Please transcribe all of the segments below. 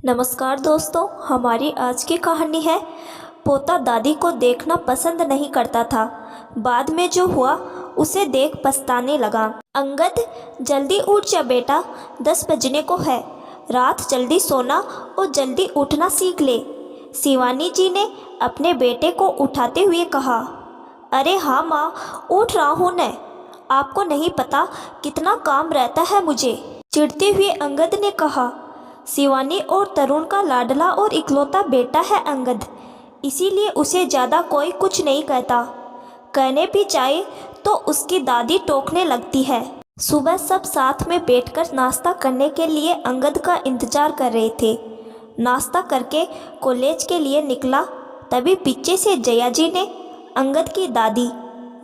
नमस्कार दोस्तों, हमारी आज की कहानी है। पोता दादी को देखना पसंद नहीं करता था। बाद में जो हुआ उसे देख पछताने लगा। अंगद, जल्दी उठ जा बेटा, 10 बजने को है। रात जल्दी सोना और जल्दी उठना सीख ले। शिवानी जी ने अपने बेटे को उठाते हुए कहा। अरे हाँ माँ, उठ रहा हूँ न। आपको नहीं पता कितना काम रहता है मुझे, चिढ़ते हुए अंगद ने कहा। शिवानी और तरुण का लाडला और इकलौता बेटा है अंगद, इसीलिए उसे ज़्यादा कोई कुछ नहीं कहता। कहने भी चाहे तो उसकी दादी टोकने लगती है। सुबह सब साथ में बैठकर नाश्ता करने के लिए अंगद का इंतजार कर रहे थे। नाश्ता करके कॉलेज के लिए निकला, तभी पीछे से जया जी ने अंगद की दादी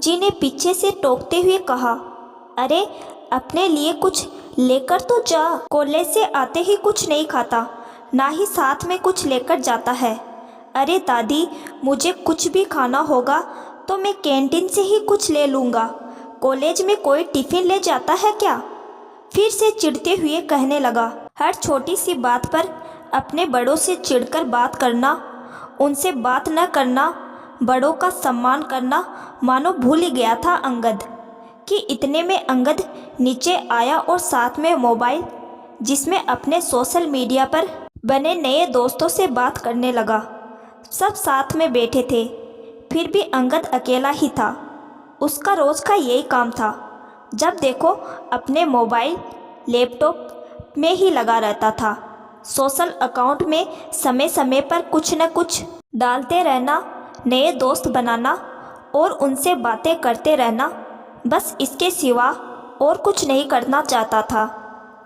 जी ने पीछे से टोकते हुए कहा, अरे अपने लिए कुछ लेकर तो जा। कॉलेज से आते ही कुछ नहीं खाता, ना ही साथ में कुछ लेकर जाता है। अरे दादी, मुझे कुछ भी खाना होगा तो मैं कैंटीन से ही कुछ ले लूँगा। कॉलेज में कोई टिफ़िन ले जाता है क्या? फिर से चिढ़ते हुए कहने लगा। हर छोटी सी बात पर अपने बड़ों से चिढ़कर बात करना, उनसे बात न करना, बड़ों का सम्मान करना मानो भूल ही गया था अंगद। कि इतने में अंगद नीचे आया और साथ में मोबाइल, जिसमें अपने सोशल मीडिया पर बने नए दोस्तों से बात करने लगा। सब साथ में बैठे थे, फिर भी अंगद अकेला ही था। उसका रोज़ का यही काम था, जब देखो अपने मोबाइल लैपटॉप में ही लगा रहता था। सोशल अकाउंट में समय समय पर कुछ न कुछ डालते रहना, नए दोस्त बनाना और उनसे बातें करते रहना, बस इसके सिवा और कुछ नहीं करना चाहता था।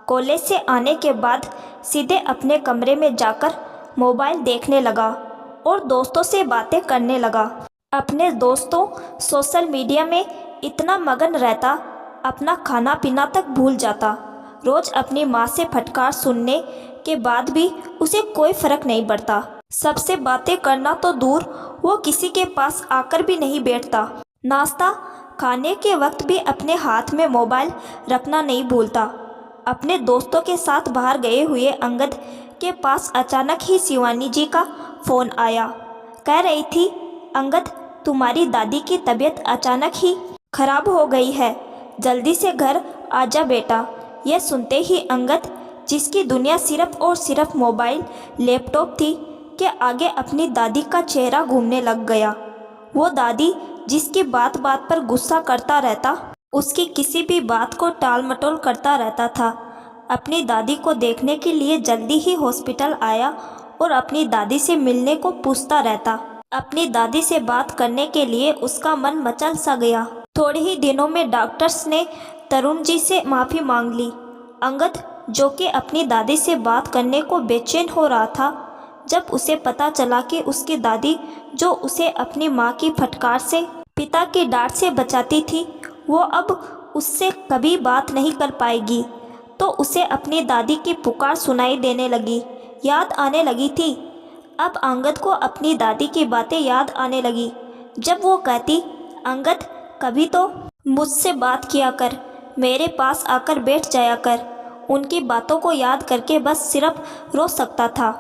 कॉलेज से आने के बाद सीधे अपने कमरे में जाकर मोबाइल देखने लगा और दोस्तों से बातें करने लगा। अपने दोस्तों सोशल मीडिया में इतना मगन रहता, अपना खाना पीना तक भूल जाता। रोज़ अपनी माँ से फटकार सुनने के बाद भी उसे कोई फ़र्क नहीं पड़ता। सबसे बातें करना तो दूर, वो किसी के पास आकर भी नहीं बैठता। नाश्ता खाने के वक्त भी अपने हाथ में मोबाइल रखना नहीं भूलता। अपने दोस्तों के साथ बाहर गए हुए अंगद के पास अचानक ही शिवानी जी का फ़ोन आया। कह रही थी, अंगद, तुम्हारी दादी की तबीयत अचानक ही खराब हो गई है, जल्दी से घर आजा बेटा। यह सुनते ही अंगद, जिसकी दुनिया सिर्फ और सिर्फ मोबाइल लैपटॉप थी, के आगे अपनी दादी का चेहरा घूमने लग गया। वो दादी जिसकी बात बात पर गुस्सा करता रहता, उसकी किसी भी बात को टाल मटोल करता रहता था, अपनी दादी को देखने के लिए जल्दी ही हॉस्पिटल आया और अपनी दादी से मिलने को पूछता रहता। अपनी दादी से बात करने के लिए उसका मन मचल सा गया। थोड़े ही दिनों में डॉक्टर्स ने तरुण जी से माफ़ी मांग ली। अंगद, जो कि अपनी दादी से बात करने को बेचैन हो रहा था, जब उसे पता चला कि उसकी दादी, जो उसे अपनी माँ की फटकार से, पिता की डांट से बचाती थी, वो अब उससे कभी बात नहीं कर पाएगी, तो उसे अपनी दादी की पुकार सुनाई देने लगी, याद आने लगी थी। अब अंगद को अपनी दादी की बातें याद आने लगी, जब वो कहती, अंगद, कभी तो मुझसे बात किया कर, मेरे पास आकर बैठ जाया कर। उनकी बातों को याद करके बस सिर्फ रो सकता था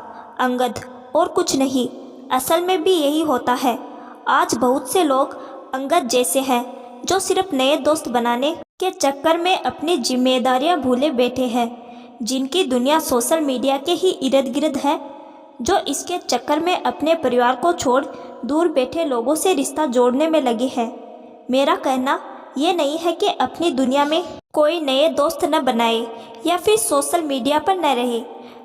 अंगद, और कुछ नहीं। असल में भी यही होता है। आज बहुत से लोग अंगद जैसे हैं, जो सिर्फ नए दोस्त बनाने के चक्कर में अपनी जिम्मेदारियां भूले बैठे हैं, जिनकी दुनिया सोशल मीडिया के ही इर्द गिर्द है, जो इसके चक्कर में अपने परिवार को छोड़ दूर बैठे लोगों से रिश्ता जोड़ने में लगे हैं। मेरा कहना ये नहीं है कि अपनी दुनिया में कोई नए दोस्त न बनाए या फिर सोशल मीडिया पर न रहे।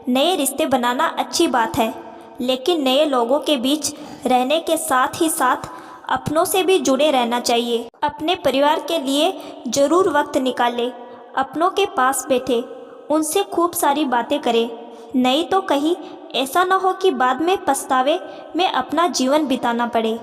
नए रिश्ते बनाना अच्छी बात है, लेकिन नए लोगों के बीच रहने के साथ ही साथ अपनों से भी जुड़े रहना चाहिए। अपने परिवार के लिए ज़रूर वक्त निकालें, अपनों के पास बैठे, उनसे खूब सारी बातें करें। नहीं तो कहीं ऐसा न हो कि बाद में पछतावे में अपना जीवन बिताना पड़े।